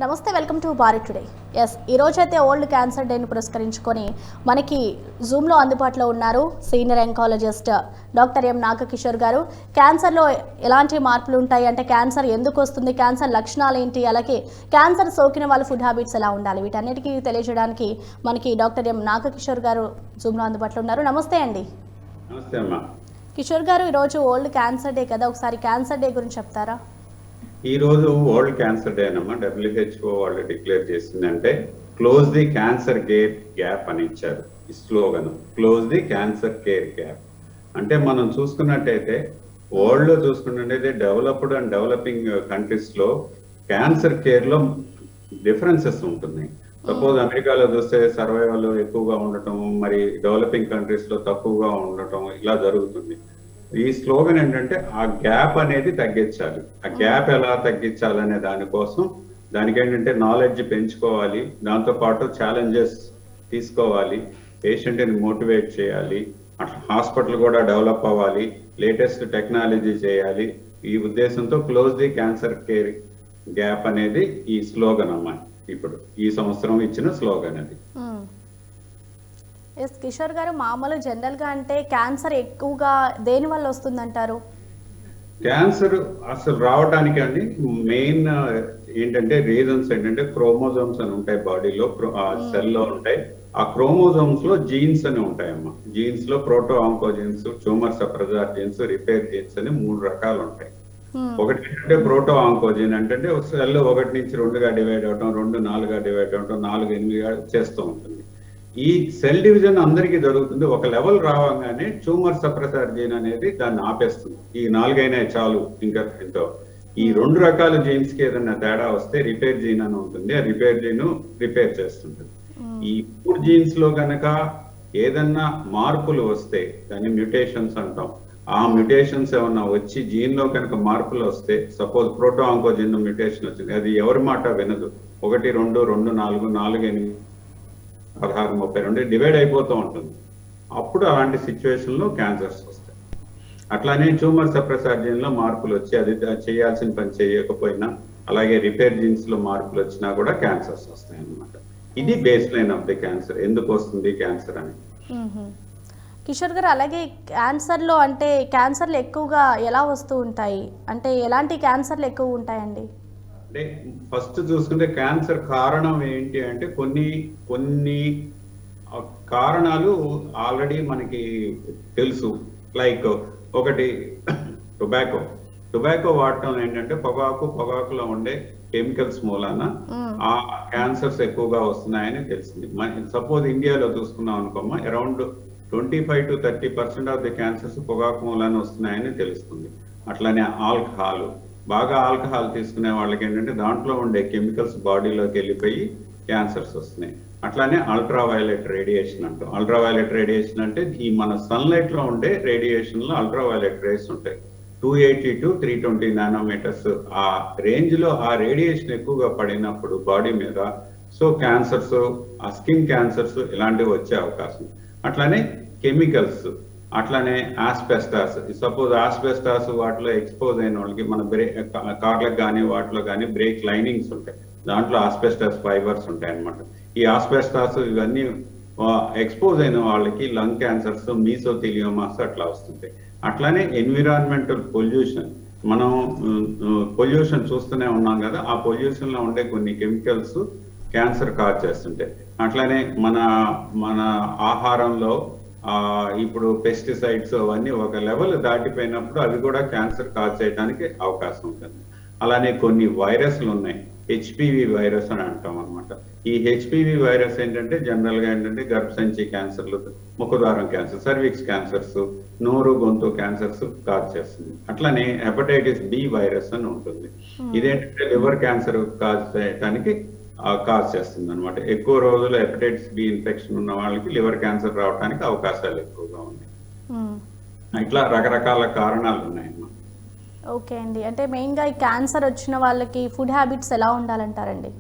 నమస్తే, welcome to Bharat today. ఈ రోజైతే వరల్డ్ క్యాన్సర్ డేని పురస్కరించుకొని మనకి జూమ్లో అందుబాటులో ఉన్నారు సీనియర్ ఎంకాలజిస్ట్ డాక్టర్ ఎం నాగకిషోర్ గారు. క్యాన్సర్లో ఎలాంటి మార్పులు ఉంటాయి, అంటే క్యాన్సర్ ఎందుకు వస్తుంది, క్యాన్సర్ లక్షణాలు ఏంటి, అలాగే క్యాన్సర్ సోకిన వాళ్ళ ఫుడ్ హ్యాబిట్స్ ఎలా ఉండాలి, వీటన్నిటికీ తెలియజేయడానికి మనకి డాక్టర్ ఎం నాగకిషోర్ గారు జూమ్లో అందుబాటులో ఉన్నారు. నమస్తే అండి. నమస్తే అమ్మా. కిషోర్ గారు, ఈరోజు వరల్డ్ క్యాన్సర్ డే కదా, ఒకసారి క్యాన్సర్ డే గురించి చెప్తారా? ఈ రోజు వరల్డ్ క్యాన్సర్ డే అమ్మా. WHO వాళ్ళు డిక్లేర్ చేసిందంటే close the cancer care gap అని ఇచ్చారు. ఈ slogan close the cancer care gap అంటే మనం చూసుకున్నట్టయితే వరల్డ్ లో చూసుకున్నట్టయితే డెవలప్డ్ అండ్ డెవలపింగ్ కంట్రీస్ లో క్యాన్సర్ కేర్ లో డిఫరెన్సెస్ ఉంటున్నాయి. సపోజ్ అమెరికాలో చూస్తే సర్వైవల్ ఎక్కువగా ఉండటం, మరి డెవలపింగ్ కంట్రీస్ లో తక్కువగా ఉండటం, ఇలా జరుగుతుంది. ఈ స్లోగన్ ఏంటంటే ఆ గ్యాప్ అనేది తగ్గించాలి. ఆ గ్యాప్ ఎలా తగ్గించాలనే దానికోసం దానికి ఏంటంటే నాలెడ్జ్ పెంచుకోవాలి, దాంతో పాటు ఛాలెంజెస్ తీసుకోవాలి, పేషెంట్ని మోటివేట్ చేయాలి, అట్లా హాస్పిటల్ కూడా డెవలప్ అవ్వాలి, లేటెస్ట్ టెక్నాలజీ చేయాలి. ఈ ఉద్దేశంతో close the cancer care gap అనేది ఈ స్లోగన్ అమ్మా. ఇప్పుడు ఈ సంవత్సరం ఇచ్చిన స్లోగన్ అది. కిషోర్ గారు, మామూలు జనరల్గా అంటే క్యాన్సర్ ఎక్కువగా దేని వల్ల వస్తుందంటారు? క్యాన్సర్ అసలు రావడానికి అండి మెయిన్ ఏంటంటే రీజన్స్ ఏంటంటే క్రోమోజోమ్స్ అని ఉంటాయి బాడీలో, సెల్ లో ఉంటాయి. ఆ క్రోమోజోమ్స్ లో జీన్స్ అని ఉంటాయమ్మా. జీన్స్ లో proto oncogenes, tumour suppressor jeans, repair jeans అని 3 రకాలు ఉంటాయి. ఒకటి ఏంటంటే ప్రోటో ఆంకోజీన్ అంటే సెల్ 1 నుంచి 2గా డివైడ్ అవటం, 2 4గా డివైడ్ అవటం, 4 8గా చేస్తూ ఉంటుంది. ఈ సెల్ డివిజన్ అందరికీ జరుగుతుంది. ఒక లెవెల్ రావగానే ట్యూమర్ సప్రెసర్ జీన్ అనేది దాన్ని ఆపేస్తుంది. ఈ 4 అయినా చాలు ఇంకా ఎంతో. ఈ 2 రకాల జీన్స్ కి ఏదైనా తేడా వస్తే రిపేర్ జీన్ అని ఉంటుంది. ఆ రిపేర్ జీన్ రిపేర్ చేస్తుంటుంది. ఈ 3 జీన్స్ లో గనక ఏదన్నా మార్పులు వస్తే దాన్ని మ్యూటేషన్స్ అంటాం. ఆ మ్యూటేషన్స్ ఏమన్నా వచ్చి జీన్ లో కనుక మార్పులు వస్తే, సపోజ్ ప్రోటో ఆంకోజీన్ మ్యూటేషన్ వచ్చింది, అది ఎవరి మాట వినదు. 1 2 2 4 4 8 16 32 డివైడ్ అయిపోతూ ఉంటుంది. అప్పుడు అలాంటి సిచ్యువేషన్ లో క్యాన్సర్స్ వస్తాయి. అట్లానే ట్యూమర్ సప్రెసర్ జీన్ లో మార్పులు వచ్చి అది చేయాల్సిన పని చేయకపోయినా, అలాగే రిపేర్ జీన్స్ లో మార్పులు వచ్చినా కూడా క్యాన్సర్స్ వస్తాయి అన్నమాట. ఇది base line of the cancer, ఎందుకు వస్తుంది క్యాన్సర్ అని. కిషోర్ గారు, అలాగే క్యాన్సర్లో అంటే క్యాన్సర్లు ఎక్కువగా ఎలా వస్తూ ఉంటాయి, అంటే ఎలాంటి క్యాన్సర్లు ఎక్కువ ఉంటాయండి? అంటే ఫస్ట్ చూసుకుంటే క్యాన్సర్ కారణం ఏంటి అంటే కొన్ని కారణాలు ఆల్రెడీ మనకి తెలుసు. లైక్ ఒకటి టొబాకో వాడటం ఏంటంటే పొగాకులో ఉండే కెమికల్స్ మూలాన ఆ క్యాన్సర్స్ ఎక్కువగా వస్తున్నాయని తెలిసింది. సపోజ్ ఇండియాలో చూసుకున్నాం అనుకోమా, around 25 to 30% of the cancers పొగాకు మూలాన వస్తున్నాయని తెలుస్తుంది. అట్లానే బాగా ఆల్కహాల్ తీసుకునే వాళ్ళకి ఏంటంటే దాంట్లో ఉండే కెమికల్స్ బాడీలోకి వెళ్ళిపోయి క్యాన్సర్స్ వస్తున్నాయి. అట్లానే అల్ట్రావైలెట్ రేడియేషన్ అంటాం. అల్ట్రావైలెట్ రేడియేషన్ అంటే ఈ మన సన్లైట్ లో ఉండే రేడియేషన్ లో అల్ట్రావైలెట్ రేస్ ఉంటాయి. 280 to 320 నానోమీటర్స్ ఆ రేంజ్ లో ఆ రేడియేషన్ ఎక్కువగా పడినప్పుడు బాడీ మీద సో క్యాన్సర్స్, ఆ స్కిన్ క్యాన్సర్స్ ఇలాంటివి వచ్చే అవకాశం. అట్లానే కెమికల్స్, అట్లానే ఆస్బెస్టాస్. సపోజ్ ఆస్బెస్టాస్ వాటిలో ఎక్స్పోజ్ అయిన వాళ్ళకి మన కార్లకు కానీ వాటిలో కానీ బ్రేక్ లైనింగ్స్ ఉంటాయి, దాంట్లో ఆస్బెస్టాస్ ఫైబర్స్ ఉంటాయి అన్నమాట. ఈ ఆస్బెస్టాస్ ఇవన్నీ ఎక్స్పోజ్ అయిన వాళ్ళకి లంగ్ క్యాన్సర్స్, మీసోథీలియోమాస్ అట్లా వస్తుంటాయి. అట్లానే ఎన్విరాన్మెంటల్ పొల్యూషన్, మనం పొల్యూషన్ చూస్తూనే ఉన్నాం కదా, ఆ పొల్యూషన్ లో ఉండే కొన్ని కెమికల్స్ క్యాన్సర్ కాజ్ చేస్తుంటాయి. అట్లానే మన ఆహారంలో ఇప్పుడు పెస్టిసైడ్స్ అవన్నీ ఒక లెవెల్ దాటిపోయినప్పుడు అవి కూడా క్యాన్సర్ కాజ్ చేయడానికి అవకాశం ఉంటుంది. అలానే కొన్ని వైరస్లు ఉన్నాయి, HPV వైరస్ అని అంటాం అనమాట. ఈ HPV వైరస్ ఏంటంటే జనరల్ గా ఏంటంటే గర్భసంచి క్యాన్సర్లు, ముఖద్వారం క్యాన్సర్, సర్విక్స్ క్యాన్సర్స్, నోరు గొంతు క్యాన్సర్స్ కాజ్ చేస్తుంది. అట్లానే హెపటైటిస్ B వైరస్ అని ఉంటుంది. ఇదేంటంటే లివర్ క్యాన్సర్ కాజ్ చేయడానికి కాజ్ చేస్తుంది అనమాట. ఎక్కువ రోజులు హెపటైటిస్ B ఇన్ఫెక్షన్ ఉన్న వాళ్ళకి లివర్ క్యాన్సర్ రావడానికి అవకాశాలు ఎక్కువగా ఉన్నాయి. ఇట్లా రకరకాల కారణాలు ఉన్నాయమ్మా. ఓకే అండి, అంటే మెయిన్ గా ఈ క్యాన్సర్ వచ్చిన వాళ్ళకి ఫుడ్ హ్యాబిట్స్ ఎలా ఉండాలంటారండి?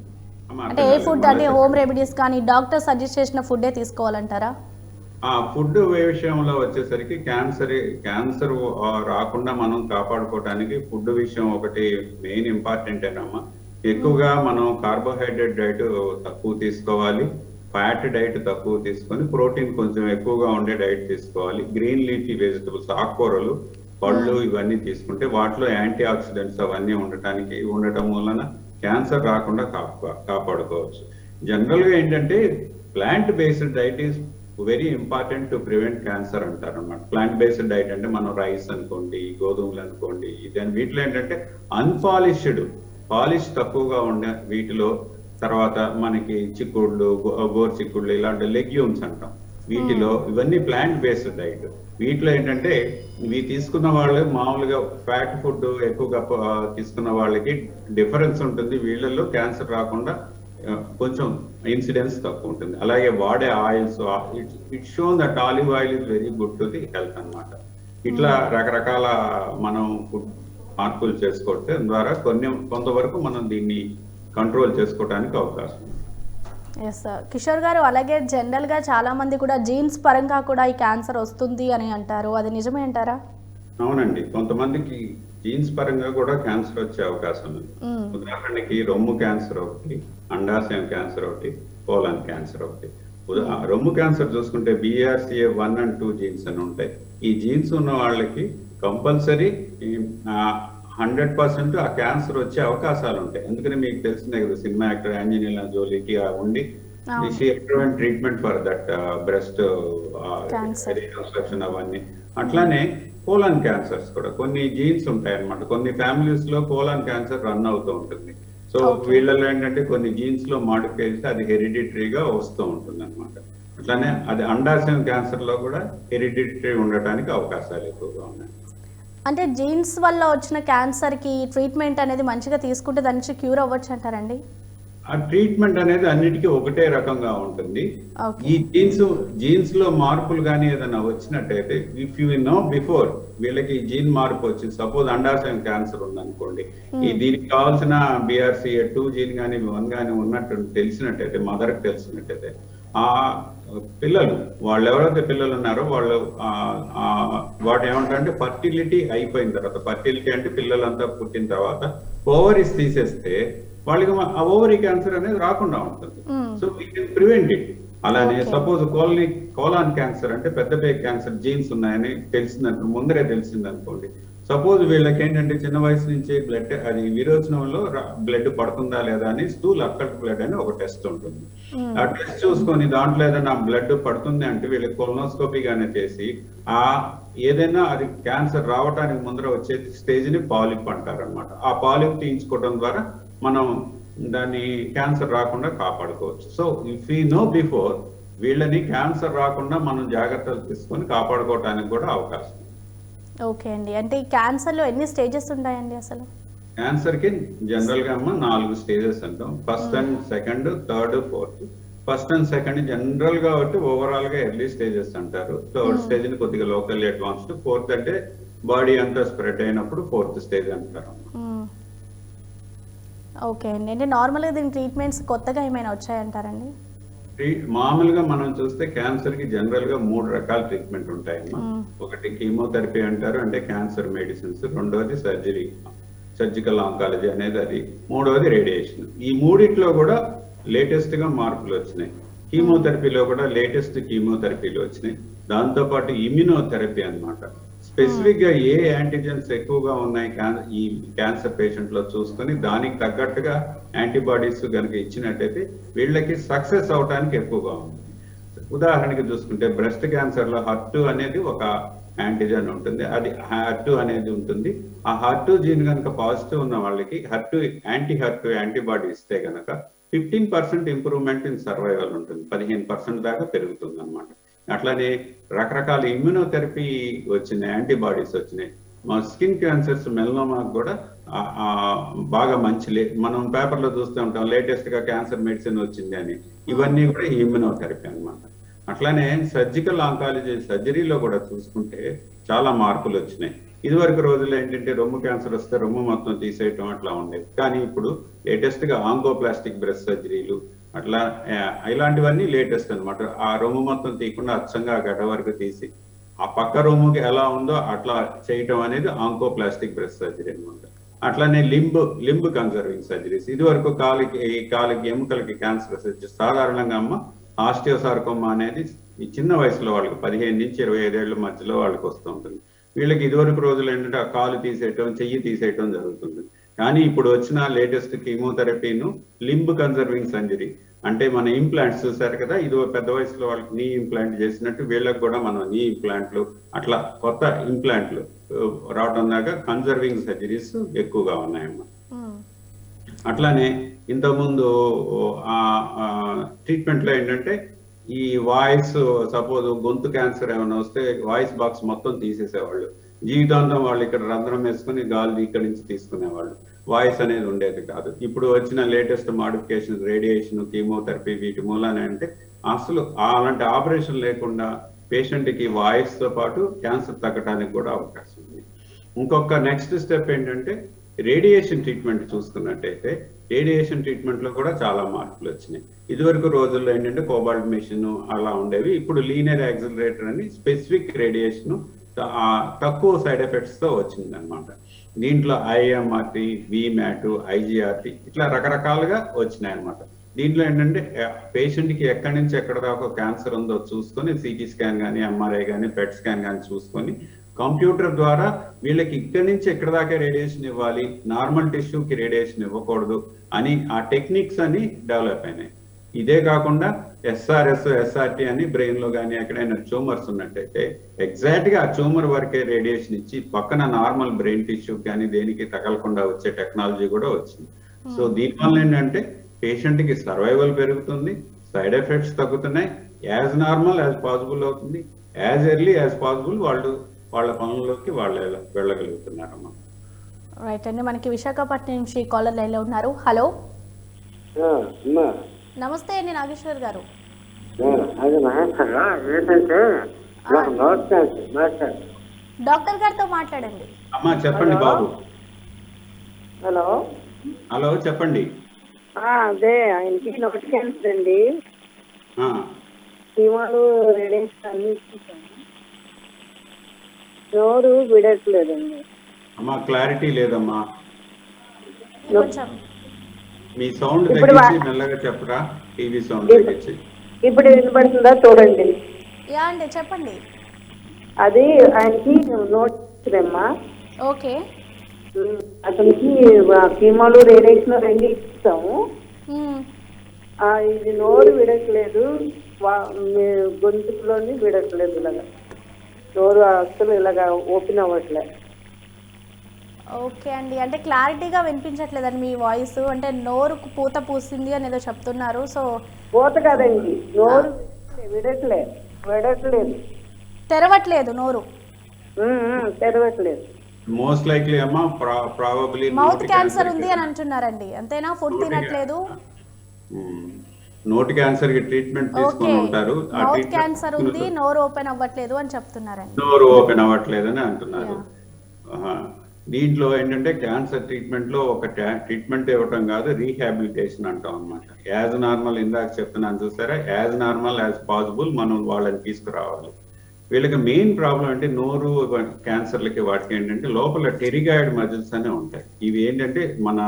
అంటే ఏ ఫుడ్, అంటే హోమ్ రెమెడీస్ కానీ డాక్టర్ సజెస్ట్ చేసిన ఫుడ్డే తీసుకోవాలంటారా? ఫుడ్ విషయంలో వచ్చేసరికి క్యాన్సర్ రాకుండా మనం కాపాడుకోవడానికి ఫుడ్ విషయం ఒకటి మెయిన్ ఇంపార్టెంట్ ఏనమ్మా. ఎక్కువగా మనం కార్బోహైడ్రేట్ డైట్ తక్కువ తీసుకోవాలి, ఫ్యాట్ డైట్ తక్కువ తీసుకొని ప్రోటీన్ కొంచెం ఎక్కువగా ఉండే డైట్ తీసుకోవాలి. గ్రీన్ లీఫీ వెజిటబుల్స్, ఆకుకూరలు, పళ్ళు ఇవన్నీ తీసుకుంటే వాటిలో యాంటీ ఆక్సిడెంట్స్ అవన్నీ ఉండటం వలన క్యాన్సర్ రాకుండా కాపాడుకోవచ్చు. జనరల్ గా ఏంటంటే plant based diet is very important to prevent cancer అంటారు అన్నమాట. ప్లాంట్ బేస్డ్ డైట్ అంటే మనం రైస్ అనుకోండి, గోధుమలు అనుకోండి, దాని వీటిలో ఏంటంటే పాలిష్ తక్కువగా ఉండే వీటిలో, తర్వాత మనకి చిక్కుళ్ళు, గోరు చిక్కుళ్ళు, ఇలాంటి లెగ్యూమ్స్ అంటాం, వీటిలో ఇవన్నీ ప్లాంట్ బేస్డ్ డైట్. వీటిలో ఏంటంటే ఇవి తీసుకున్న వాళ్ళు మామూలుగా ఫ్యాట్ ఫుడ్ ఎక్కువగా తీసుకున్న వాళ్ళకి డిఫరెన్స్ ఉంటుంది, వీళ్ళల్లో క్యాన్సర్ రాకుండా కొంచెం ఇన్సిడెన్స్ తక్కువ ఉంటుంది. అలాగే వాడే oils, it shown that olive oil is very good to the health అన్నమాట. ఇట్లా రకరకాల మనం ఫుడ్ మార్పులు చేసుకోవటం ద్వారా కొంతవరకు మనం దీన్ని కంట్రోల్ చేసుకోవడానికి అవకాశం ఉంది. Yes sir. కిషోర్ గారు, అలాగే జనరల్గా చాలా మంది కూడా జీన్స్ పరంగా కూడా ఈ క్యాన్సర్ వస్తుంది అని అంటారు, అది నిజమే అంటారా? అవునండి, కొంతమందికి జీన్స్ పరంగా కూడా క్యాన్సర్ వచ్చే అవకాశం ఉంది. ఉదాహరణకి రొమ్ము క్యాన్సర్ ఒకటి, అండాశయం క్యాన్సర్ ఒకటి, కోలన్ క్యాన్సర్ ఒకటి. రొమ్ము క్యాన్సర్ చూసుకుంటే BRCA1 and 2 జీన్స్ అని ఉంటాయి. ఈ జీన్స్ ఉన్న వాళ్ళకి కంపల్సరీ 100% ఆ క్యాన్సర్ వచ్చే అవకాశాలు ఉంటాయి. ఎందుకని మీకు తెలిసిందే కదా, సినిమా యాక్టర్ యాంజెలినా జోలీకి ఉండి treatment for that breast reconstruction అవన్నీ. అట్లానే కోలన్ క్యాన్సర్స్ కూడా కొన్ని జీన్స్ ఉంటాయి అన్నమాట. కొన్ని ఫ్యామిలీస్ లో కోలన్ క్యాన్సర్ రన్ అవుతూ ఉంటుంది. సో వీళ్ళలో ఏంటంటే కొన్ని జీన్స్ లో మాడిఫై చేస్తే అది హెరిడిటరీగా వస్తూ ఉంటుంది అనమాట. అట్లానే అది అండాశయం క్యాన్సర్ లో కూడా హెరిడిటరీ ఉండటానికి అవకాశాలు ఎక్కువగా ఉన్నాయి. అంటే జీన్స్ వల్ల వచ్చిన క్యాన్సర్కి ట్రీట్మెంట్ అనేది మంచిగా తీసుకుంటే దాని నుంచి క్యూర్ అవ్వచ్చు అంటారండి? ఆ ట్రీట్మెంట్ అనేది అన్నిటికీ ఒకటే రకంగా ఉంటుంది. ఈ జీన్స్ లో మార్పులు కానీ ఏదైనా వచ్చినట్టయితే, ఇఫ్ యూ నో బిఫోర్ వీళ్ళకి జీన్ మార్పు వచ్చింది, సపోజ్ అండాశయం క్యాన్సర్ ఉందనుకోండి, దీనికి కావాల్సిన BRCA2 జీన్ కానీ 1 కానీ ఉన్నట్టు తెలిసినట్టయితే, మదర్కి తెలిసినట్టయితే, ఆ పిల్లలు వాళ్ళు ఎవరైతే పిల్లలు ఉన్నారో వాళ్ళు వాటి ఏమంటారంటే ఫర్టిలిటీ అయిపోయిన తర్వాత, ఫర్టిలిటీ అంటే పిల్లలంతా పుట్టిన తర్వాత ఓవరీస్ తీసేస్తే వాళ్ళకి ఆ ఓవరీ క్యాన్సర్ అనేది రాకుండా ఉంటుంది. So we can prevent it. అలానే సపోజ్ కోలాన్ క్యాన్సర్ అంటే పెద్ద పేగు క్యాన్సర్ జీన్స్ ఉన్నాయని ముందరే తెలిసిందనుకోండి, సపోజ్ వీళ్ళకి ఏంటంటే చిన్న వయసు నుంచి బ్లడ్, అది విరోచనంలో బ్లడ్ పడుతుందా లేదా అని స్టూల్ అక్కడికి బ్లడ్ అని ఒక టెస్ట్ ఉంటుంది. ఆ టెస్ట్ చూసుకొని దాంట్లో ఏదైనా బ్లడ్ పడుతుంది అంటే వీళ్ళకి కొలనోస్కోపీ గానే చేసి ఏదైనా అది క్యాన్సర్ రావడానికి ముందర వచ్చే స్టేజ్ ని పాలిప్ అంటారు అనమాట. ఆ పాలిప్ తీయించుకోవడం ద్వారా మనం దాన్ని క్యాన్సర్ రాకుండా కాపాడుకోవచ్చు. So if you know before, వీళ్ళని క్యాన్సర్ రాకుండా మనం జాగ్రత్తలు తీసుకొని కాపాడుకోవడానికి కూడా అవకాశం. ఓకే అండి, అంటే ఈ క్యాన్సర్లో ఎన్ని స్టేజెస్ ఉంటాయండి అసలు? క్యాన్సర్ కి జనరల్ గా 4 స్టేజెస్ అంటాం. First and second, third, fourth. First and second general గా ఓవరాల్ గా ఎర్లీ స్టేజెస్ అంటారు. థర్డ్ స్టేజ్ ని కొద్దిగా లోకల్లీ అడ్వాన్స్డ్. ఫోర్త్ అంటే బాడీ అంతా స్ప్రెడ్ అయినప్పుడు ఫోర్త్ స్టేజ్ అంటారు. ఓకే అండి, అంటే నార్మల్గా దీని ట్రీట్మెంట్స్ కొత్తగా ఏమైనా వచ్చాయంటారండి? మామూలుగా మనం చూస్తే క్యాన్సర్ కి జనరల్ గా 3 రకాల ట్రీట్మెంట్ ఉంటాయమ్మా. ఒకటి కీమోథెరపీ అంటారు, అంటే క్యాన్సర్ మెడిసిన్స్. రెండోది సర్జికల్ ఆంకాలజీ అనేది అది. మూడవది రేడియేషన్. ఈ మూడిట్లో కూడా లేటెస్ట్ గా మార్పులు వచ్చినాయి. కీమోథెరపీలో కూడా లేటెస్ట్ కీమోథెరపీలు వచ్చినాయి. దాంతో పాటు ఇమ్యునోథెరపీ అన్నమాట. స్పెసిఫిక్ గా ఏ యాంటీజెన్స్ ఎక్కువగా ఉన్నాయి ఈ క్యాన్సర్ పేషెంట్ లో చూసుకొని దానికి తగ్గట్టుగా యాంటీబాడీస్ కనుక ఇచ్చినట్టయితే వీళ్ళకి సక్సెస్ అవడానికి ఎక్కువగా ఉంది. ఉదాహరణకి చూసుకుంటే బ్రెస్ట్ క్యాన్సర్ లో HER2 అనేది ఒక యాంటీజెన్ ఉంటుంది. అది HER2 అనేది ఉంటుంది. ఆ HER2 జీన్ కనుక పాజిటివ్ ఉన్న వాళ్ళకి యాంటీ-HER2 యాంటీబాడీ ఇస్తే కనుక 15% ఇంప్రూవ్మెంట్ ఇన్ సర్వైవల్ ఉంటుంది. 15% దాకా పెరుగుతుంది అన్నమాట. అట్లానే రకరకాల ఇమ్యూనోథెరపీ వచ్చినాయి, యాంటీబాడీస్ వచ్చినాయి. మా స్కిన్ క్యాన్సర్స్, మెలనోమా కూడా బాగా మంచి మనం పేపర్లో చూస్తూ ఉంటాం లేటెస్ట్ గా క్యాన్సర్ మెడిసిన్ వచ్చింది అని. ఇవన్నీ కూడా ఇమ్యూనోథెరపీ అన్నమాట. అట్లానే సర్జికల్ ఆంకాలజీ సర్జరీలో కూడా చూసుకుంటే చాలా మార్పులు వచ్చినాయి. ఇదివరకు రోజుల్లో ఏంటంటే రొమ్ము క్యాన్సర్ వస్తే రొమ్ము మొత్తం తీసేయటం అట్లా ఉండేది. కానీ ఇప్పుడు లేటెస్ట్ గా ఆంకోప్లాస్టిక్ బ్రెస్ట్ సర్జరీలు అట్లా ఇలాంటివన్నీ లేటెస్ట్ అన్నమాట. ఆ రొమ్ము మొత్తం తీయకుండా అచ్చంగా గడ్డ వరకు తీసి ఆ పక్క రొమ్ముకి ఎలా ఉందో అట్లా చేయటం అనేది ఆంకోప్లాస్టిక్ బ్రెస్ట్ సర్జరీ అన్నమాట. అట్లానే లింబ్ కన్సర్వింగ్ సర్జరీస్. ఇది వరకు కాలికి ఎముకలకి క్యాన్సర్ సర్జరీ సాధారణంగా అమ్మ ఆస్టియోసార్కోమా అనేది ఈ చిన్న వయసులో వాళ్ళకి 15 నుంచి 25 ఏళ్ల మధ్యలో వాళ్ళకి వస్తూ ఉంటుంది. వీళ్ళకి ఇదివరకు రోజులు ఏంటంటే ఆ కాలు తీసేయటం, చెయ్యి తీసేయటం జరుగుతుంది. కానీ ఇప్పుడు వచ్చిన లేటెస్ట్ కీమోథెరపీను లింబ్ కన్సర్వింగ్ సర్జరీ అంటే మన ఇంప్లాంట్స్ చూసారు కదా, ఇది పెద్ద వయసులో వాళ్ళకి నీ ఇంప్లాంట్ చేసినట్టు వీళ్ళకి కూడా మనం నీ ఇంప్లాంట్లు అట్లా కొత్త ఇంప్లాంట్లు రావడం దాకా కన్సర్వింగ్ సర్జరీస్ ఎక్కువగా ఉన్నాయన్నమాట. అట్లానే ఇంతకుముందు ట్రీట్మెంట్ లో ఏంటంటే ఈ వాయిస్ సపోజ్ గొంతు క్యాన్సర్ ఏమైనా వస్తే వాయిస్ బాక్స్ మొత్తం తీసేసేవాళ్ళు. జీవితాంతం వాళ్ళు ఇక్కడ రంధ్రం వేసుకుని గాలి ఇక్కడి నుంచి తీసుకునేవాళ్ళు. వాయిస్ అనేది ఉండేది కాదు. ఇప్పుడు వచ్చిన లేటెస్ట్ మాడిఫికేషన్ రేడియేషన్, కీమోథెరపీ వీటి మూలాన అంటే అసలు అలాంటి ఆపరేషన్ లేకుండా పేషెంట్ కి వాయిస్ తో పాటు క్యాన్సర్ తగ్గడానికి కూడా అవకాశం ఉంది. ఇంకొక నెక్స్ట్ స్టెప్ ఏంటంటే రేడియేషన్ ట్రీట్మెంట్ చూసుకున్నట్టయితే రేడియేషన్ ట్రీట్మెంట్ లో కూడా చాలా మార్పులు వచ్చినాయి. ఇదివరకు రోజుల్లో ఏంటంటే కోబాల్ట్ మెషిన్ అలా ఉండేవి. ఇప్పుడు లీనియర్ యాక్సిలరేటర్ అని స్పెసిఫిక్ రేడియేషన్ తక్కువ సైడ్ ఎఫెక్ట్స్ తో వచ్చింది అనమాట. దీంట్లో ఐఎంఆర్టీ, విమ్యాట్, ఐజీఆర్టీ ఇట్లా రకరకాలుగా వచ్చినాయి అనమాట. దీంట్లో ఏంటంటే పేషెంట్ కి ఎక్కడి నుంచి ఎక్కడ దాకా క్యాన్సర్ ఉందో చూసుకొని సిటీ స్కాన్ కానీ, ఎంఆర్ఐ కానీ, పెట్ స్కాన్ కానీ చూసుకొని కంప్యూటర్ ద్వారా వీళ్ళకి ఇక్కడి నుంచి ఎక్కడ దాకా రేడియేషన్ ఇవ్వాలి, నార్మల్ టిష్యూకి రేడియేషన్ ఇవ్వకూడదు అని ఆ టెక్నిక్స్ అని డెవలప్ అయినాయి. ఇదే కాకుండా ఎస్ఆర్ఎస్, ఎస్ఆర్టీ అని బ్రెయిన్ లో కానీ ఎక్కడైనా ట్యూమర్స్ ఉన్నట్టయితే ఎగ్జాక్ట్ గా ఆ ట్యూమర్ వరకే రేడియేషన్ ఇచ్చి పక్కన నార్మల్ బ్రెయిన్ టిష్యూ కానీ దేనికి తగలకుండా వచ్చే టెక్నాలజీ కూడా వచ్చింది. సో దీనివల్ల ఏంటంటే పేషెంట్ కి సర్వైవల్ పెరుగుతుంది, సైడ్ ఎఫెక్ట్స్ తగ్గుతున్నాయి, యాజ్ నార్మల్ యాజ్ పాసిబుల్ అవుతుంది, యాజ్ ఎర్లీ యాజ్ పాసిబుల్ వాళ్ళు వాళ్ళ పనుల్లోకి వాళ్ళు వెళ్ళగలుగుతున్నారమ్మా. రైట్ అండి, మనకి విశాఖపట్నం నుంచి కాలర్ లైన్ లో ఉన్నారు. హలో, నమస్తే అండి నాగేశ్వర్ గారు. డాక్టర్ గారితో మాట్లాడండి. అమ్మా చెప్పండి బాబు. హలో హలో చెప్పండి. అదే ఆయనకి ఒకటి క్యాన్సర్ అండి. కీమోలు రేడియేషన్ అన్ని ఇచ్చేసాను, నోరు విడట్లేదండి. అమ్మా క్లారిటీ లేదమ్మా, కొంచెం మీ సౌండ్ తగ్గించి మెల్లగా చెప్పరా. టీవీ సౌండ్ తగ్గించి. ఇప్పుడు వినపడుతుందా చూడండి. యా అండి చెప్పండి. అది ఆయనకి నోట్మ్మా. ఓకే, అతనికి కీమోలు రేడియేషన్ రెండు ఇస్తాము. ఇది నోరు విడట్లేదు, గొంతులోని విడట్లేదు, ఇలాగా నోరు అసలు ఇలాగా ఓపెన్ అవ్వట్లేదు. ఓకే అండి, అంటే క్లారిటీగా వినిపించట్లేదండి మీ వాయిస్. అంటే నోరు పూత పూసింది అని ఏదో చెప్తున్నారు. సో పూత కాదండి, నోరు విడట్లేదు, తెరవట్లేదు నోరు, తెరవట్లేదు. మోస్ట్ లైక్లీ అమ్మా ప్రాబబ్లీ మౌత్ క్యాన్సర్ ఉంది అని అంటున్నారండి. అంతేనా? ఫుడ్ తినట్లేదు, నోటి క్యాన్సర్ కి ట్రీట్మెంట్ తీసుకొని ఉంటారు. మౌత్ క్యాన్సర్ ఉంది, నోరు ఓపెన్ అవ్వట్లేదు అని చెప్తున్నారండి. నోరు ఓపెన్ అవ్వట్లేదు అని అంటున్నారు. దీంట్లో ఏంటంటే క్యాన్సర్ ట్రీట్మెంట్ లో ఒక ట్రీట్మెంట్ ఇవ్వటం కాదు, రీహాబిలిటేషన్ అంటాం అనమాట. యాజ్ నార్మల్, ఇందాక చెప్తున్నాను చూసారా, యాజ్ నార్మల్ యాజ్ పాసిబుల్ మనం వాళ్ళని తీసుకురావాలి. వీళ్ళకి మెయిన్ ప్రాబ్లం అంటే నోరు క్యాన్సర్లకి వాటికి ఏంటంటే లోపల టెరిగాయిడ్ మజిల్స్ అనే ఉంటాయి. ఇవి ఏంటంటే మన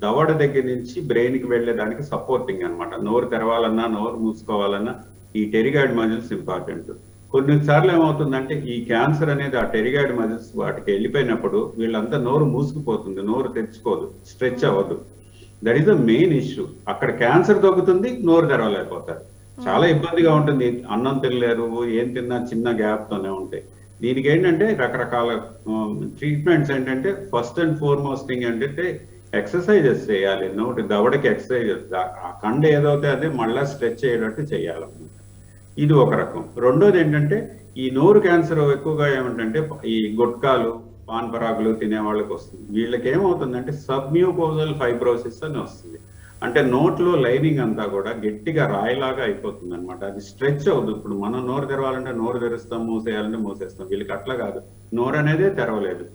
దవడ దగ్గర నుంచి బ్రెయిన్ కి వెళ్ళేదానికి సపోర్టింగ్ అనమాట. నోరు తెరవాలన్నా, నోరు మూసుకోవాలన్నా ఈ టెరిగాయిడ్ మజిల్స్ ఇంపార్టెంట్. కొన్నిసార్లు ఏమవుతుందంటే ఈ క్యాన్సర్ అనేది ఆ టెరిగాయిడ్ మజిల్స్ వాటికి వెళ్ళిపోయినప్పుడు వీళ్ళంతా నోరు మూసుకుపోతుంది, నోరు తెచ్చుకోదు, స్ట్రెచ్ అవ్వదు. That is the main issue. అక్కడ క్యాన్సర్ తగ్గుతుంది, నోరు తెరవలేకపోతారు. చాలా ఇబ్బందిగా ఉంటుంది. అన్నం తినలేరు, ఏం తిన్నా చిన్న గ్యాప్ తోనే ఉంటాయి. దీనికి ఏంటంటే రకరకాల ట్రీట్మెంట్స్ ఏంటంటే ఫస్ట్ అండ్ ఫార్మోస్ట్ థింగ్ ఏంటంటే ఎక్సర్సైజెస్ చేయాలి. నోటి దవడకి ఎక్సర్సైజెస్, ఆ కండ ఏదైతే అదే మళ్ళీ స్ట్రెచ్ అయ్యేటట్టు చేయాలన్నమాట. ఇది ఒక రకం. రెండోది ఏంటంటే ఈ నోరు క్యాన్సర్ ఎక్కువగా ఏమిటంటే ఈ గుట్కాలు, పాన్ పరాకులు తినే వాళ్ళకి వస్తుంది. వీళ్ళకి ఏమవుతుందంటే సబ్మ్యూకోజల్ ఫైబ్రోసిస్ అని వస్తుంది. అంటే నోట్లో లైనింగ్ అంతా కూడా గట్టిగా రాయిలాగా అయిపోతుంది అనమాట. అది స్ట్రెచ్ అవుతుంది. ఇప్పుడు మనం నోరు తెరవాలంటే నోరు తెరుస్తాం, మూసేయాలంటే మూసేస్తాం. వీళ్ళకి అట్లా కాదు, నోరు అనేదే తెరవలేదు.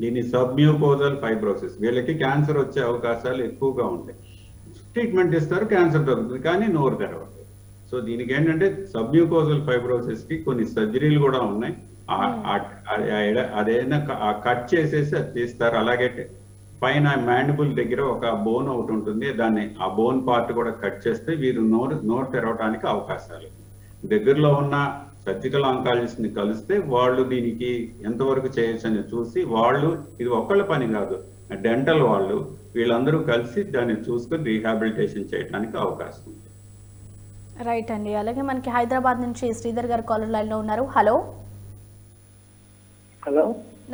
దీన్ని సబ్మ్యూకోజల్ ఫైబ్రోసిస్. వీళ్ళకి క్యాన్సర్ వచ్చే అవకాశాలు ఎక్కువగా ఉంటాయి. ట్రీట్మెంట్ ఇస్తారు, క్యాన్సర్ తగ్గుతుంది, కానీ నోరు తెరవదు. సో దీనికి ఏంటంటే సబ్మ్యూకోజల్ ఫైబ్రోసిస్ కి కొన్ని సర్జరీలు కూడా ఉన్నాయి. అదేనా కట్ చేసేసి అది తీస్తారు. అలాగే పైన మ్యాండిబుల్ దగ్గర ఒక బోన్ ఒకటి ఉంటుంది, దాన్ని ఆ బోన్ పార్ట్ కూడా కట్ చేస్తే వీరు నోరు తెరవడానికి అవకాశాలు. దగ్గరలో ఉన్న సర్జికల్ ఆంకాలజిస్ట్ ని కలిస్తే వాళ్ళు దీనికి ఎంతవరకు చేయొచ్చు అని చూసి, వాళ్ళు ఇది ఒక్కళ్ళ పని కాదు, డెంటల్ వాళ్ళు వీళ్ళందరూ కలిసి దాన్ని చూసుకొని రీహాబిలిటేషన్ చేయడానికి అవకాశం ఉంది. రైట్ అండి. అలాగే మనకి హైదరాబాద్ నుంచి శ్రీధర్ గారు కాలర్ లైన్ లో ఉన్నారు. హలో హలో,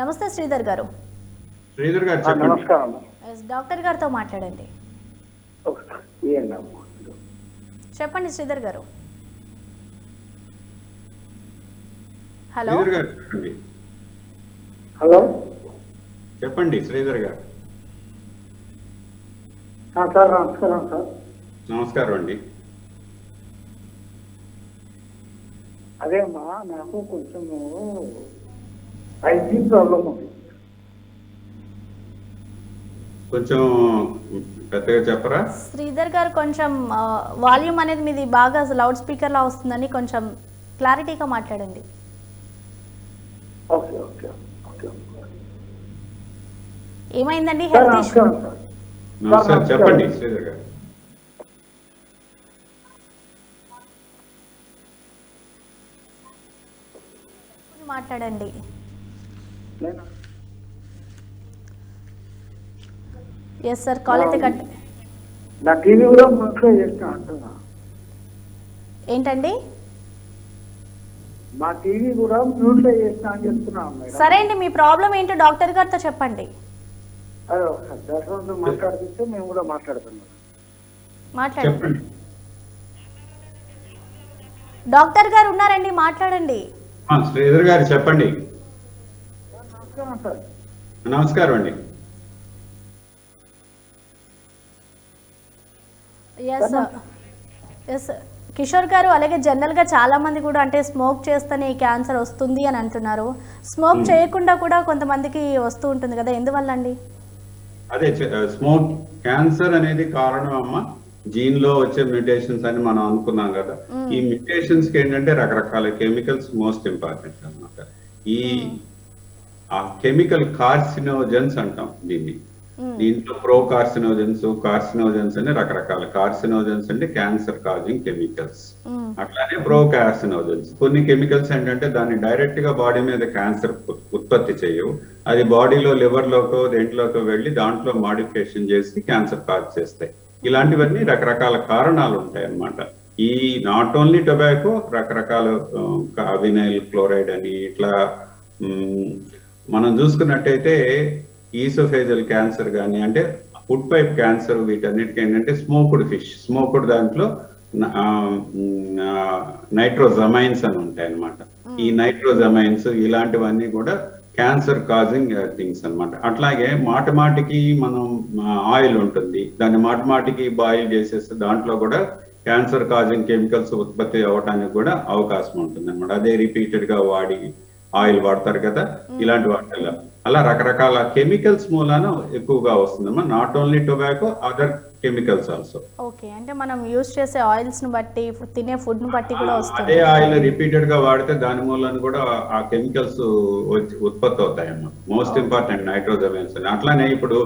నమస్తే శ్రీధర్ గారు. శ్రీధర్ గారు చెప్పండి. నమస్కారం. డాక్టర్ గారితో మాట్లాడండి. చెప్పండి శ్రీధర్ గారు. హలో శ్రీధర్ గారు చెప్పండి. హలో చెప్పండి శ్రీధర్ గారు. సార్ నమస్కారం సార్. నమస్కారం అండి. అదేమ్మా, నాకు కొంచెము ఐజీ ప్రాబ్లం ఉంది. కొంచెం పెద్దగా చెప్పరా? శ్రీధర్ గారు కొంచెం వాల్యూమ్ అనేది మీది బాగా లౌడ్ స్పీకర్ లా వస్తుందని కొంచెం క్లారిటీగా మాట్లాడండి. Okay okay okay. ఏమైందండి? Sir health issue? నమస్కారం సార్. నమస్కారం చెప్పండి శ్రీధర్ గారు. మాట్లాడండి. నేను ఎస్ సార్, కాల్ అయితే కట్. నా టీవీ కూడా మ్యూట్లో చేస్తా అంటున్నా. ఏంటండి? మా టీవీ కూడా మ్యూట్లో చేస్తా అని చెప్తున్నా మేడం. సరే అండి, మీ ప్రాబ్లం ఏంటో డాక్టర్ గారితో చెప్పండి. అదే ఒకసారి దర్శనంతో మాట్లాడితే మేము కూడా మాట్లాడుతున్నాం. మాట్లాడండి. చెప్పండి. డాక్టర్ గారు ఉన్నారండి, మాట్లాడండి. శ్రీధర్ గారు చెప్పండి. నమస్కారం సార్. నమస్కారం అండి. ఎస్ ఎస్ కిషోర్ గారు, అలాగే జనరల్గా చాలా మంది కూడా అంటే స్మోక్ చేస్తేనే ఈ క్యాన్సర్ వస్తుంది అని అంటున్నారు. స్మోక్ చేయకుండా కూడా కొంతమందికి వస్తూ ఉంటుంది కదా, ఎందువల్ల అండి? అదే స్మోక్ క్యాన్సర్ అనేది కారణం అమ్మ, జీన్ లో వచ్చే మ్యూటేషన్స్ అని మనం అనుకున్నాం కదా. ఈ మ్యూటేషన్స్ కి ఏంటంటే రకరకాల కెమికల్స్ మోస్ట్ ఇంపార్టెంట్ అన్నమాట. ఈ ఆ కెమికల్ కార్సినోజన్స్ అంటాం దీన్ని. దీంట్లో ప్రో కార్సినోజన్స్ అని రకరకాల. కార్సినోజన్స్ అంటే క్యాన్సర్ కాజింగ్ కెమికల్స్, అట్లానే ప్రో కార్సినోజన్స్. కొన్ని కెమికల్స్ ఏంటంటే దాన్ని డైరెక్ట్ గా బాడీ మీద క్యాన్సర్ ఉత్పత్తి చేయవు, అది బాడీలో లివర్ లోకో దేంట్లోకో వెళ్ళి దాంట్లో మాడిఫికేషన్ చేసి క్యాన్సర్ కాజ్ చేస్తాయి. ఇలాంటివన్నీ రకరకాల కారణాలు ఉంటాయి అన్నమాట. ఈ నాట్ ఓన్లీ టొబాకో, రకరకాల వినైల్ క్లోరైడ్ అని ఇట్లా మనం చూసుకున్నట్టయితే ఈసోఫేజల్ క్యాన్సర్ కానీ, అంటే ఫుడ్ పైప్ క్యాన్సర్, వీటన్నిటికీ ఏంటంటే స్మోక్డ్ ఫిష్, స్మోక్డ్ దాంట్లో నైట్రోజమైన్స్ అని ఉంటాయి అన్నమాట. ఈ నైట్రోజమైన్స్ ఇలాంటివన్నీ కూడా క్యాన్సర్ కాజింగ్ థింగ్స్ అన్నమాట. అట్లాగే మాటికి మనం ఆయిల్ ఉంటుంది, దాన్ని మాటికి బాయిల్ చేసేస్తే దాంట్లో కూడా క్యాన్సర్ కాజింగ్ కెమికల్స్ ఉత్పత్తి అవ్వడానికి కూడా అవకాశం ఉంటుంది అన్నమాట. అదే రిపీటెడ్ గా వాడి ఆయిల్ వాడతారు కదా, ఇలాంటి వాటిల్లో అలా రకరకాల కెమికల్స్ మూలాన ఎక్కువగా వస్తుందమ్మా. Not only tobacco, other chemicals also. Okay, అంటే మనం యూజ్ చేసే ఆయిల్స్ ని బట్టి, తినే ఫుడ్ ని బట్టి కూడా వస్తుంది. అదే ఆయిల్ రిపీటెడ్ గా వాడితే దాని మూలాన కూడా ఆ కెమికల్స్ ఉత్పత్తి అవుతాయన్నమాట. మోస్ట్ ఇంపార్టెంట్ నైట్రోజమైన్స్ అని. అట్లానే ఇప్పుడు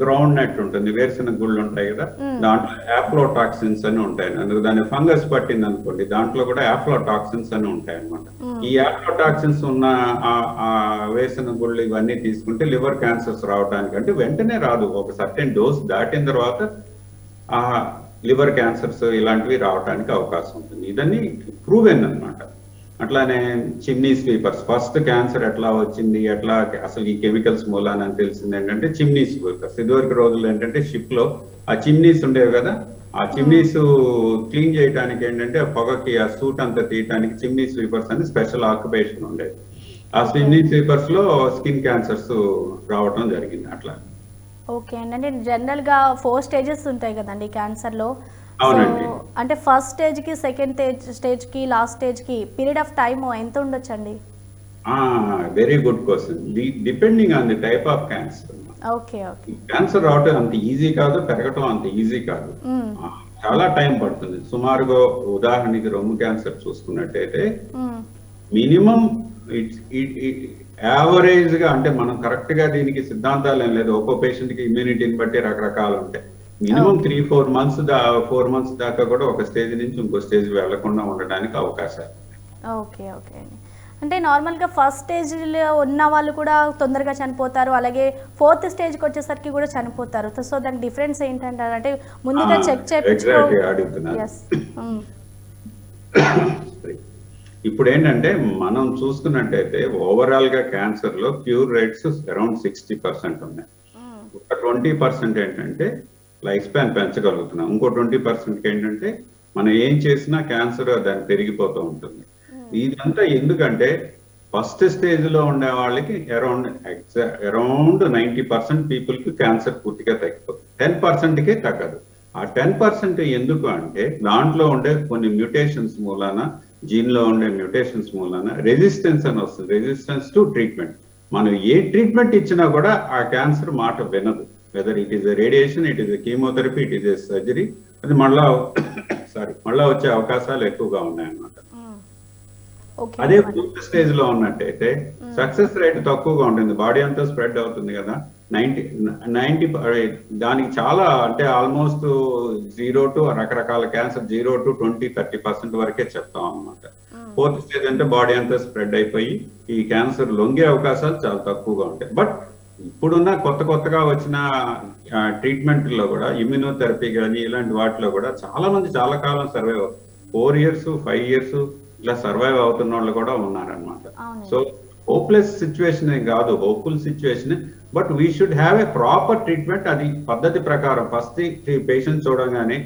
గ్రౌండ్ నట్ ఉంటుంది, వేరుశనగ గుళ్ళు ఉంటాయి కదా, దాంట్లో ఆఫ్లోటాక్సిన్స్ అని ఉంటాయి. అందుకు దాని ఫంగస్ పట్టింది అనుకోండి, దాంట్లో కూడా ఆఫ్లోటాక్సిన్స్ అని ఉంటాయి అన్నమాట. ఈ ఆఫ్లోటాక్సిన్స్ ఉన్న ఆ వేరుశనగ గుళ్ళు ఇవన్నీ తీసుకుంటే లివర్ క్యాన్సర్స్ రావడానికి, అంటే వెంటనే రాదు, ఒక సర్టెన్ డోస్ దాటిన తర్వాత ఆ లివర్ క్యాన్సర్స్ ఇలాంటివి రావడానికి అవకాశం ఉంటుంది. ఇదన్నీ ప్రూవెన్ అన్నమాట. అట్లానే చిమ్నీ స్వీపర్స్, ఫస్ట్ క్యాన్సర్ ఎట్లా వచ్చింది, ఎట్లా అసలు ఈ కెమికల్స్ మూలాన తెలిసింది ఏంటంటే చిమ్నీ స్వీపర్స్. ఇదివరకు రోజులు ఏంటంటే షిప్ లో ఆ చిమ్నీస్ ఉండేవి కదా, ఆ చిమ్నీస్ క్లీన్ చేయడానికి ఏంటంటే పొగకి ఆ సూట్ అంతా తీయడానికి చిమ్నీ స్వీపర్స్ అని స్పెషల్ ఆక్యుపేషన్ ఉండేది. ఆ చిమ్నీ స్వీపర్స్ లో స్కిన్ క్యాన్సర్స్ రావటం జరిగింది అట్లా. ఓకే అండి, అంటే జనరల్ గా 4 స్టేజెస్ ఉంటాయి కదండి క్యాన్సర్ లో. అవునండి. అంటే ఫస్ట్ స్టేజ్ కి, సెకండ్ స్టేజ్ కి, లాస్ట్ స్టేజ్ కి పీరియడ్ ఆఫ్ టైం ఎంత ఉండొచ్చండి? Very good question. Depending on the type of cancer. Okay okay. Cancer రావటం అంత ఈజీ కాదు, పెరగటం అంత ఈజీ కాదు, చాలా టైం పడుతుంది. సుమారుగా ఉదాహరణకి రొమ్ము క్యాన్సర్ చూసుకున్నట్టయితే మినిమం యావరేజ్ గా అంటే మనం కరెక్ట్ గా దీనికి సిద్ధాంతాలు ఏం లేదు, ఒక్కో పేషెంట్ కి ఇమ్యూనిటీని బట్టి రకరకాలు ఉంటాయి. మినిమం 3-4 మంత్స్ 4 మంత్స్ దాకా కూడా ఒక స్టేజ్ నుంచి ఇంకో స్టేజ్ వెళ్లకుండా ఉండడానికి అవకాశాలు. ఓకే ఓకే అండి. అంటే నార్మల్గా ఫస్ట్ స్టేజ్లో ఉన్న వాళ్ళు కూడా తొందరగా చనిపోతారు, అలాగే ఫోర్త్ స్టేజ్కి వచ్చేసరికి కూడా చనిపోతారు. సో దానికి డిఫరెన్స్ ఏంటంటారు? అంటే ముందుగా చెక్ ఎగ్జాక్ట్లీ అడుగుతున్నారు. ఇప్పుడు ఏంటంటే మనం చూసుకున్నట్టయితే ఓవరాల్ గా క్యాన్సర్ లో క్యూర్ రేట్స్ అరౌండ్ 60% ఉన్నాయి. ఒక 20% ఏంటంటే లైఫ్ స్పాన్ పెంచగలుగుతున్నాం, ఇంకో 20% ఏంటంటే మనం ఏం చేసినా క్యాన్సర్ దాన్ని పెరిగిపోతూ ఉంటుంది. ఇదంతా ఎందుకంటే ఫస్ట్ స్టేజ్ లో ఉండే వాళ్ళకి అరౌండ్ 90% పీపుల్ కి క్యాన్సర్ పూర్తిగా తగ్గిపోతుంది, 10% కే తగ్గదు. ఆ 10% ఎందుకు అంటే దాంట్లో ఉండే కొన్ని మ్యూటేషన్స్ మూలాన, జీన్ లో ఉండే మ్యూటేషన్స్ మూలాన రెసిస్టెన్స్ అని వస్తుంది, రెసిస్టెన్స్ టు ట్రీట్మెంట్. మనం ఏ ట్రీట్మెంట్ ఇచ్చినా కూడా ఆ క్యాన్సర్ మాట వినదు. Whether it is radiation, it is chemotherapy, it is surgery, అది మళ్ళా వచ్చే అవకాశాలు ఎక్కువగా ఉన్నాయన్నమాట. అదే ఫోర్త్ స్టేజ్ లో ఉన్నట్టయితే సక్సెస్ రేట్ తక్కువగా ఉంటుంది, బాడీ అంతా స్ప్రెడ్ అవుతుంది కదా. 90 దానికి చాలా అంటే ఆల్మోస్ట్ 0 to రకరకాల క్యాన్సర్ 0 to 20-30% వరకే చెప్తాం అన్నమాట. ఫోర్త్ స్టేజ్ అంటే బాడీ అంతా స్ప్రెడ్ అయిపోయి ఈ క్యాన్సర్ లొంగే అవకాశాలు చాలా తక్కువగా ఉంటాయి. బట్ ఇప్పుడున్న కొత్తగా వచ్చిన ట్రీట్మెంట్ లో కూడా ఇమ్యూనోథెరపీ కానీ ఇలాంటి వాటిలో కూడా చాలా మంది చాలా కాలం సర్వైవ్ 4 years 5 years ఇలా సర్వైవ్ అవుతున్న వాళ్ళు కూడా ఉన్నారనమాట. సో హోప్లెస్ సిచ్యువేషన్ ఏం కాదు, hopeful situation. But we should have a proper treatment. అది పద్ధతి ప్రకారం ఫస్ట్ పేషెంట్ చూడగానే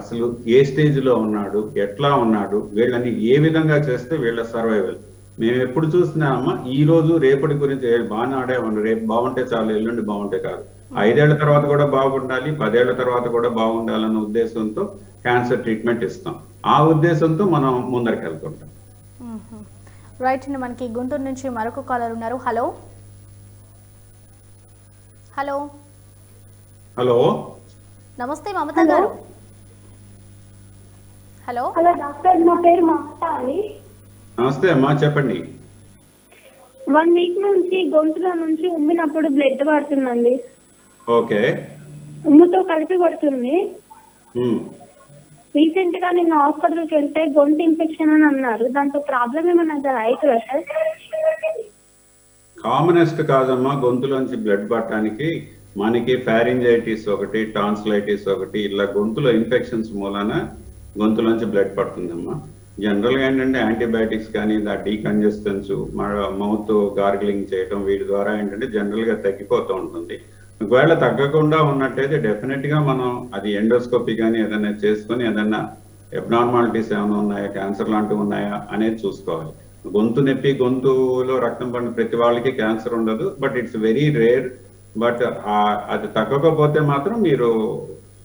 అసలు ఏ స్టేజ్ లో ఉన్నాడు, ఎట్లా ఉన్నాడు, వీళ్ళని ఏ విధంగా చేస్తే వీళ్ళ సర్వైవల్. మేము ఎప్పుడు చూస్తున్నామా ఈ రోజు రేపటి గురించి బాగానే ఆడేవాడు, రేపు బాగుంటే చాలు, ఎల్లుండి బాగుంటే కాదు, 5 ఏళ్ల తర్వాత కూడా బాగుండాలి, 10 ఏళ్ల తర్వాత కూడా బాగుండాలన్న ఉద్దేశంతో క్యాన్సర్ ట్రీట్మెంట్ ఇస్తాం. ఆ ఉద్దేశంతో మనం ముందరికి వెళ్తుంటాం. రైట్ అండి. మనకి గుంటూరు నుంచి మరొక కాలర్ ఉన్నారు. హలో హలో హలో నమస్తే మమత గారు. హలో హలో డాక్టర్, నా పేరు మమత అండి. నమస్తే అమ్మా, చెప్పండి. 1 week నుంచి గొంతులో నుంచి ఉమ్మినప్పుడు బ్లడ్ పడుతుందండి. ఓకే. ఉమ్ముతో కలిపి పడుతుంది. రీసెంట్ గా నేను హాస్పిటల్కి వెళ్తే గొంతు ఇన్ఫెక్షన్ అని అన్నారు. దాంతో ప్రాబ్లం ఏమన్నా అవుతుందా సార్? కామనెస్ట్ కాదమ్మా, గొంతులోంచి బ్లడ్ పట్టడానికి మనకి ఫారింజైటిస్ ఒకటి, టాన్సిలైటిస్ ఒకటి, ఇలా గొంతులో ఇన్ఫెక్షన్స్ మూలాన గొంతులోంచి బ్లడ్ పడుతుందమ్మా. జనరల్ గా ఏంటంటే యాంటీబయాటిక్స్ కానీ డీకంజెస్టెన్స్, మౌత్ గార్గిలింగ్ చేయడం, వీటి ద్వారా ఏంటంటే జనరల్ గా తగ్గిపోతూ ఉంటుంది. ఒకవేళ తగ్గకుండా ఉన్నట్టయితే డెఫినెట్ గా మనం అది ఎండోస్కోపీ కానీ ఏదైనా చేసుకొని ఏదైనా అబ్నార్మాలిటీస్ ఏమైనా ఉన్నాయా, క్యాన్సర్ లాంటివి ఉన్నాయా అనేది చూసుకోవాలి. గొంతు నొప్పి, గొంతులో రక్తం పడిన ప్రతి వాళ్ళకి క్యాన్సర్ ఉండదు, but it's very rare. But అది తగ్గకపోతే మాత్రం మీరు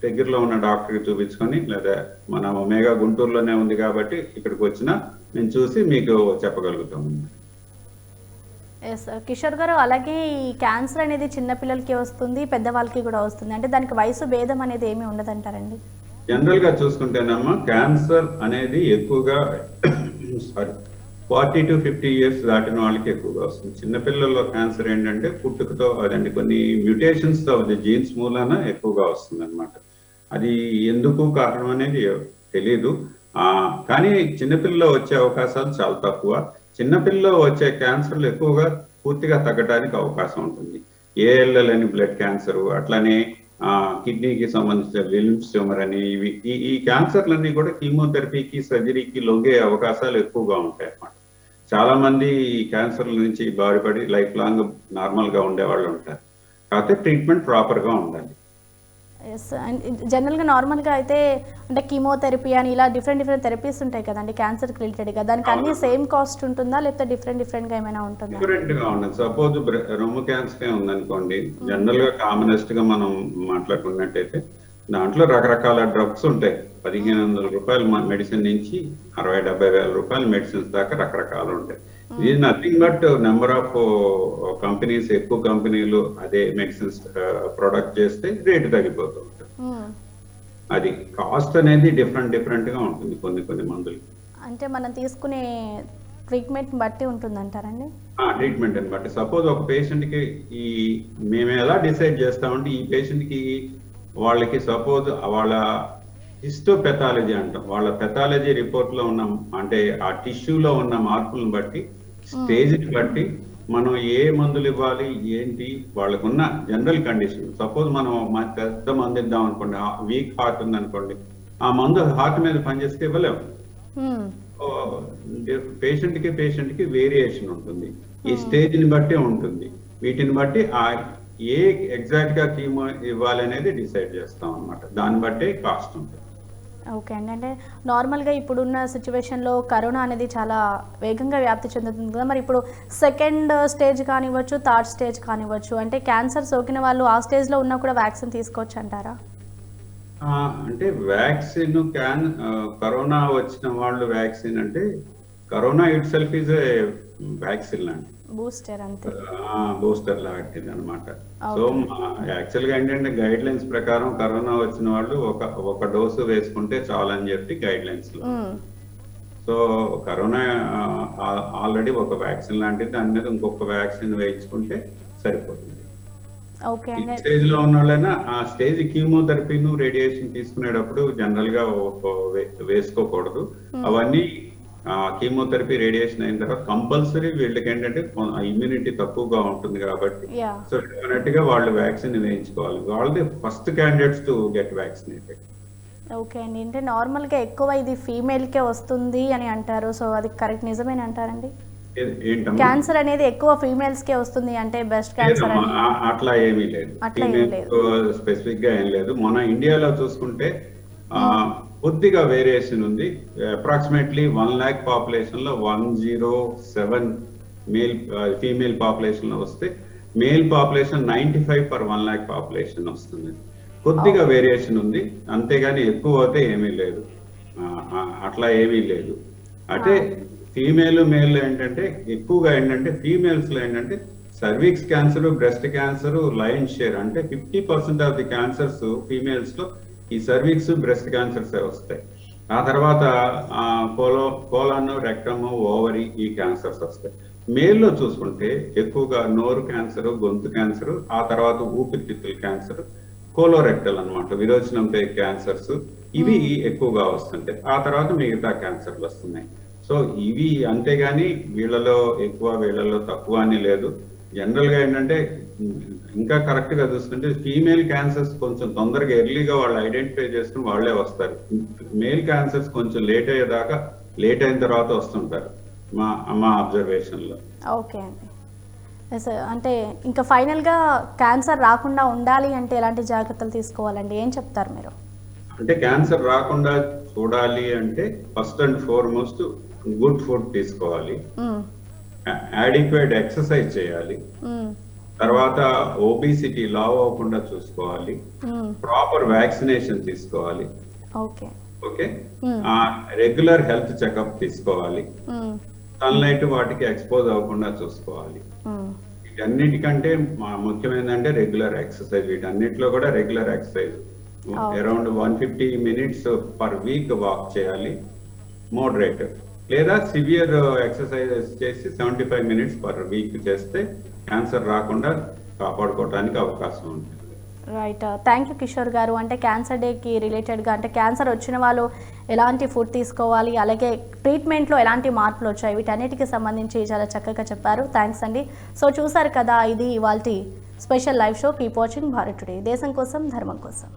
దగ్గరలో ఉన్న డాక్టర్కి చూపించుకొని, లేదా మన ఒమేగా గుంటూరులోనే ఉంది కాబట్టి ఇక్కడికి వచ్చినా నేను చూసి మీకు చెప్పగలుగుతాము. ఎస్ కిషోర్ గారు, అలాగే ఈ క్యాన్సర్ అనేది చిన్నపిల్లలకి వస్తుంది, పెద్దవాళ్ళకి కూడా వస్తుంది. అంటే దానికి వయసు భేదం అనేది ఏమీ ఉండదంటారండి? జనరల్ గా చూసుకుంటేనమ్మా క్యాన్సర్ అనేది ఎక్కువగా 40 to 50 years దాటిన వాళ్ళకి ఎక్కువగా వస్తుంది. చిన్నపిల్లల్లో క్యాన్సర్ ఏంటంటే పుట్టుకతో అదండి కొన్ని మ్యూటేషన్స్ ఆఫ్ ది జీన్స్ మూలాన ఎక్కువగా వస్తుంది అనమాట. అది ఎందుకు కారణం అనేది తెలియదు. కానీ చిన్నపిల్లలో వచ్చే అవకాశాలు చాలా తక్కువ. చిన్నపిల్లలో వచ్చే క్యాన్సర్లు ఎక్కువగా పూర్తిగా తగ్గడానికి అవకాశం ఉంటుంది. ఏఎల్ఎల్ అని బ్లడ్ క్యాన్సర్, అట్లానే కిడ్నీకి సంబంధించిన విల్మ్స్ ట్యూమర్ అని, ఈ క్యాన్సర్లన్నీ కూడా కీమోథెరపీకి, సర్జరీకి లొంగే అవకాశాలు ఎక్కువగా ఉంటాయి అన్నమాట. చాలా మంది ఈ క్యాన్సర్ల నుంచి బారిపడి లైఫ్ లాంగ్ నార్మల్ గా ఉండే వాళ్ళు ఉంటారు. కాకపోతే ట్రీట్మెంట్ ప్రాపర్ గా ఉండాలి. ఎస్, జనరల్గా నార్మల్గా అయితే అంటే కీమోథెరపీ అని ఇలా డిఫరెంట్ థెరపీస్ ఉంటాయి కదండి క్యాన్సర్కి రిలేటెడ్గా. దానికి అన్ని సేమ్ కాస్ట్ ఉంటుందా, లేకపోతే డిఫరెంట్గా ఏమైనా ఉంటుందా? డిఫరెంట్ గా ఉండదు. సపోజ్ రొమ్ము క్యాన్సర్ ఉందనుకోండి, జనరల్ గా కామనెస్ట్ గా మనం మాట్లాడుకున్నట్టయితే దాంట్లో రకరకాల డ్రగ్స్ ఉంటాయి. 1500 రూపాయలు మెడిసిన్ నుంచి 60-70 వేల రూపాయల మెడిసిన్స్ దాకా రకరకాలు ఉంటాయి. ఇది nothing but number of companies, ఎక్కువ కంపెనీలు అదే మెడిసిన్స్ ప్రొడక్ట్ చేస్తే రేటు తగ్గిపోతూ ఉంటుంది. అది కాస్ట్ అనేది డిఫరెంట్ గా ఉంటుంది కొన్ని మందులు. అంటే మనం తీసుకునే ట్రీట్మెంట్ బట్టి ఉంటుందంటారండి? ట్రీట్మెంట్ అని బట్టి సపోజ్ ఒక పేషెంట్ కి మేము ఎలా డిసైడ్ చేస్తామంటే ఈ పేషెంట్ కి వాళ్ళకి సపోజ్ వాళ్ళ హిస్టోపెథాలజీ అంటాం, వాళ్ళ పెథాలజీ రిపోర్ట్ లో ఉన్న అంటే ఆ టిష్యూలో ఉన్న మార్పులను బట్టి స్టేజ్ని బట్టి మనం ఏ మందులు ఇవ్వాలి ఏంటి వాళ్ళకున్న జనరల్ కండిషన్. సపోజ్ మనం పెద్ద మందు ఇద్దాం అనుకోండి, వీక్ హార్ట్ ఉంది అనుకోండి, ఆ మందు హార్ట్ మీద పనిచేస్తే ఇవ్వలేము. పేషెంట్ కి వేరియేషన్ ఉంటుంది, ఈ స్టేజ్ ని బట్టి ఉంటుంది. వీటిని బట్టి ఏ ఎగ్జాక్ట్ గా కీమో ఇవ్వాలి అనేది డిసైడ్ చేస్తాం అన్నమాట. దాన్ని బట్టి కాస్ట్ ఉంటుంది. ఓకే అండి. అంటే నార్మల్గా ఇప్పుడున్న సిచ్యువేషన్లో కరోనా అనేది చాలా వేగంగా వ్యాప్తి చెందుతుంది కదా, మరి ఇప్పుడు సెకండ్ స్టేజ్ కానివ్వచ్చు, థర్డ్ స్టేజ్ కానివ్వచ్చు, అంటే క్యాన్సర్ సోకిన వాళ్ళు ఆ స్టేజ్లో ఉన్నా కూడా వ్యాక్సిన్ తీసుకోవచ్చు అంటారా? అంటే వ్యాక్సిన్ కరోనా వచ్చిన వాళ్ళు వ్యాక్సిన్ అంటే corona it self is a vaccine లాంటి బూస్టర్, అంతే బూస్టర్ లాంటిది అనమాట. సో యాక్చువల్ గా ఏంటంటే గైడ్ లైన్స్ ప్రకారం కరోనా వచ్చిన వాళ్ళు ఒక డోసు వేసుకుంటే చాలని చెప్పి గైడ్ లైన్స్ లో. సో కరోనా ఆల్రెడీ ఒక వ్యాక్సిన్ లాంటిది, దాని మీద ఇంకొక వ్యాక్సిన్ వేయించుకుంటే సరిపోతుంది. ఈ స్టేజ్ లో ఉన్న వాళ్ళైనా ఆ స్టేజ్ కీమోథెరపీను రేడియేషన్ తీసుకునేటప్పుడు జనరల్ గా వేసుకోకూడదు. అవన్నీ కీమోథెరపీ రేడియేషన్ అయిన తర్వాత కంపల్సరీ వీళ్ళకి ఏంటంటే ఇమ్యూనిటీ తక్కువగా ఉంటుంది కాబట్టి సో డెఫినెట్ గా వాళ్ళు వ్యాక్సిన్ వేయించుకోవాలి. వాళ్ళది first candidates to get vaccinated. Okay అండి. అంటే నార్మల్గా ఎక్కువ ఇది ఫీమేల్కే వస్తుంది అని అంటారు, సో అది కరెక్ట్ నిజమేనా అంటారండి? క్యాన్సర్ అనేది ఎక్కువ ఫీమేల్స్ కే వస్తుంది అంటే బెస్ట్ క్యాన్సర్ అట్లా ఏమీ లేదు, స్పెసిఫిక్ గా ఏం లేదు. మన ఇండియాలో చూసుకుంటే కొద్దిగా వేరియేషన్ ఉంది. అప్రాక్సిమేట్లీ 1 lakh పాపులేషన్ లో 107 ఫీమేల్ పాపులేషన్ లో వస్తే male population 95 per 1 lakh population వస్తుంది. కొద్దిగా వేరియేషన్ ఉంది, అంతేగాని ఎక్కువ అయితే ఏమీ లేదు, అట్లా ఏమీ లేదు. అంటే ఫీమేల్ మేల్ ఏంటంటే ఎక్కువగా ఏంటంటే ఫీమేల్స్ లో ఏంటంటే cervix cancer, breast cancer lion share, అంటే 50% ఆఫ్ ది క్యాన్సర్స్ ఫీమేల్స్ లో ఈ సర్వీక్స్ బ్రెస్ట్ క్యాన్సర్స్ వస్తాయి. ఆ తర్వాత కోలాన్, రెక్టమ్, ఓవరీ ఈ క్యాన్సర్స్ వస్తాయి. మేల్ లో చూసుకుంటే ఎక్కువగా నోరు క్యాన్సర్, గొంతు క్యాన్సర్, ఆ తర్వాత ఊపిరితిత్తుల క్యాన్సర్, కోలోరెక్టల్ అన్నమాట, విరోచనం పేగు క్యాన్సర్స్, ఇవి ఎక్కువగా వస్తుంటాయి. ఆ తర్వాత మిగతా క్యాన్సర్లు వస్తున్నాయి. సో ఇవి అంతేగాని వీళ్ళలో ఎక్కువ వీళ్ళలో తక్కువ అని లేదు. జనరల్ గా ఏంటంటే ఇంకా కరెక్ట్ గా చూసుకుంటే ఫీమేల్ క్యాన్సర్స్ కొంచెం తొందరగా ఎర్లీగా వాళ్ళు ఐడెంటిఫై చేసుకుని వాళ్ళే వస్తారు. మేల్ క్యాన్సర్స్ కొంచెం లేట్ అయిన తర్వాత వస్తుంటారు మా అబ్జర్వేషన్ లో. ఓకే అండి. అంటే ఇంకా ఫైనల్ గా క్యాన్సర్ రాకుండా ఉండాలి అంటే ఎలాంటి జాగ్రత్తలు తీసుకోవాలండి, ఏం చెప్తారు మీరు? అంటే క్యాన్సర్ రాకుండా చూడాలి అంటే first and foremost good food తీసుకోవాలి, అడిక్వేట్ ఎక్సర్సైజ్ చేయాలి, తర్వాత ఓబిసిటీ లావ్ అవ్వకుండా చూసుకోవాలి, ప్రాపర్ వ్యాక్సినేషన్ తీసుకోవాలి, ఓకే, రెగ్యులర్ హెల్త్ చెకప్ తీసుకోవాలి, సన్లైట్ వాటికి ఎక్స్పోజ్ అవ్వకుండా చూసుకోవాలి. వీటన్నిటికంటే ముఖ్యమైనదంటే రెగ్యులర్ ఎక్సర్సైజ్. వీటన్నిటిలో కూడా regular exercise around 150 minutes per week walk చేయాలి, మోడరేట్ లేదా సివియర్ ఎక్సర్సైజెస్ చేసి 75 minutes per week చేస్తే క్యాన్సర్ రాకుండా కాపాడుకోవడానికి అవకాశం ఉంటుంది. రైట్. థ్యాంక్ యూ కిషోర్ గారు. అంటే క్యాన్సర్ డేకి రిలేటెడ్గా అంటే క్యాన్సర్ వచ్చిన వాళ్ళు ఎలాంటి ఫుడ్ తీసుకోవాలి, అలాగే ట్రీట్మెంట్లో ఎలాంటి మార్పులు వచ్చాయి, వీటన్నిటికి సంబంధించి చాలా చక్కగా చెప్పారు. థ్యాంక్స్ అండి. సో చూసారు కదా, ఇది ఇవాల్టి special live show. Keep watching Bharat today. దేశం కోసం, ధర్మం కోసం.